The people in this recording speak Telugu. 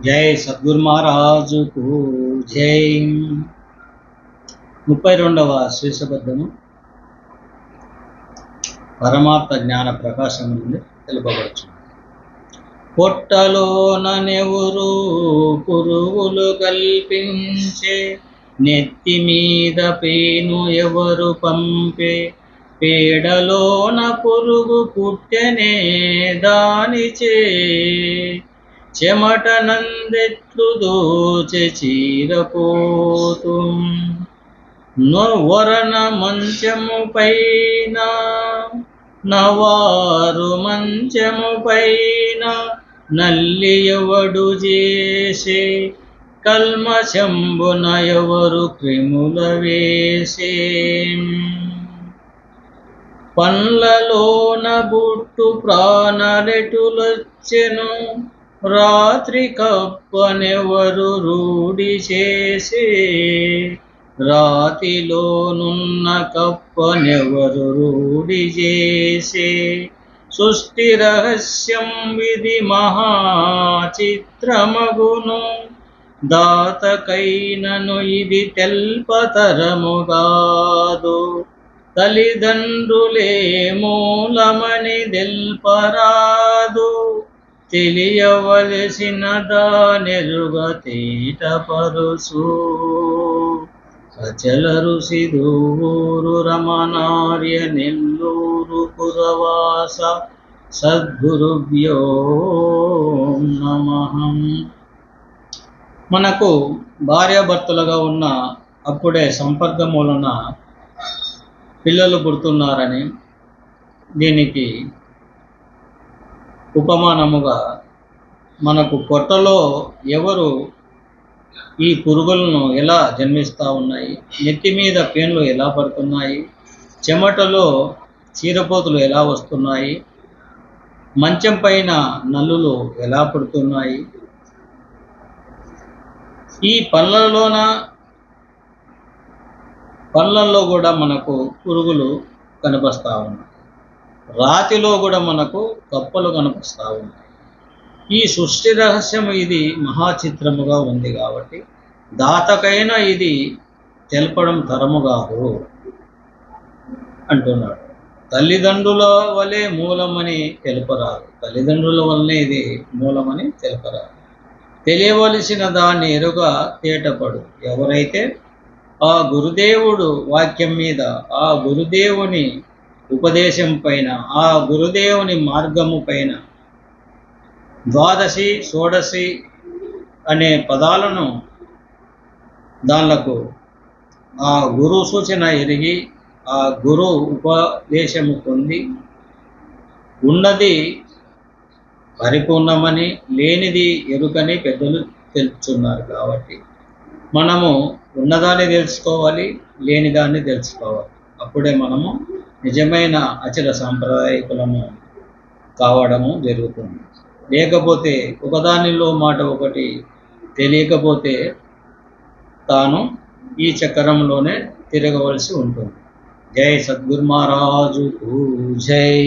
జై సద్గురు మహారాజుకు జై. 32వ శ్రీసబద్ధము పరమాత్మ జ్ఞాన ప్రకాశం నుండి తెలుపబడుచున్నది. పొట్టలోన నెవురు పురుగులు కల్పించే, నెత్తి మీద పేను ఎవరు పంపే, పేడలోన పురుగు పుట్టెనే దానిచే, చెమట నందెట్లు దోచె చీరపోతు, వరణ మంచము పైన నవారు మంచము పైన నల్లి ఎవడు చేసే, కల్మశంబున ఎవరు క్రిముల వేసే, పండ్లలోన బుట్టు ప్రాణలెటులొచ్చెను, రాత్రి కప్పనెవరు రూఢి చేసే, రాతిలోనున్న కప్పనెవరు రూఢి చేసే, సృష్టి రహస్యం విధి మహాచిత్రమగును, దాతకైనను ఇది తెల్పతరముగాదు, తల్లిదండ్రులే మూలమని తెల్పరాదు, తెలియవలసిన దానెరుగ తేటపరుసు, సచల ఋషి దూరు రమణార్య నెల్లూరు పురవాస సద్గురుభ్యో నమః. మనకు భార్యాభర్తలుగా ఉన్న అప్పుడే సంపర్కం వలన పిల్లలు పుడుతున్నారని, దీనికి ఉపమానముగా మనకు పొట్టలో ఎవరు ఈ పురుగులను ఎలా జన్మిస్తూ ఉన్నాయి, నెత్తి మీద పేన్లు ఎలా పడుతున్నాయి, చెమటలో చీరపోతులు ఎలా వస్తున్నాయి, మంచం పైన నల్లులు ఎలా పుడుతున్నాయి, ఈ పళ్ళల్లో కూడా మనకు పురుగులు కనిపిస్తూ ఉన్నాయి, రాతిలో కూడా మనకు కప్పలు కనిపిస్తూ ఉన్నాయి. ఈ సృష్టి రహస్యం ఇది మహాచిత్రముగా ఉంది కాబట్టి దాతకైనా ఇది తెలపడం తరము కాదు అంటున్నాడు. తల్లిదండ్రుల వలె మూలమని తెలుపరాదు, తల్లిదండ్రుల వల్లనే ఇది మూలమని తెలుపరాదు, తెలియవలసిన దాన్ని ఎరుగ తేటపడు. ఎవరైతే ఆ గురుదేవుడు వాక్యం మీద, ఆ గురుదేవుని ఉపదేశం పైన, ఆ గురుదేవుని మార్గము పైన ద్వాదశి షోడశి అనే పదాలను దానిలకు ఆ గురు సూచన ఎరిగి, ఆ గురు ఉపదేశము పొంది, ఉన్నది పరిపూర్ణమని లేనిది ఎరుకని పెద్దలు తెలుపుతున్నారు. కాబట్టి మనము ఉన్నదాన్ని తెలుసుకోవాలి, లేనిదాన్ని తెలుసుకోవాలి. అప్పుడే మనము నిజమైన అచల సాంప్రదాయకులము కావడము జరుగుతుంది. లేకపోతే ఒకదానిలో మాట ఒకటి తెలియకపోతే తాను ఈ చక్రంలోనే తిరగవలసి ఉంటుంది. జై సద్గురు మహారాజుకు జై.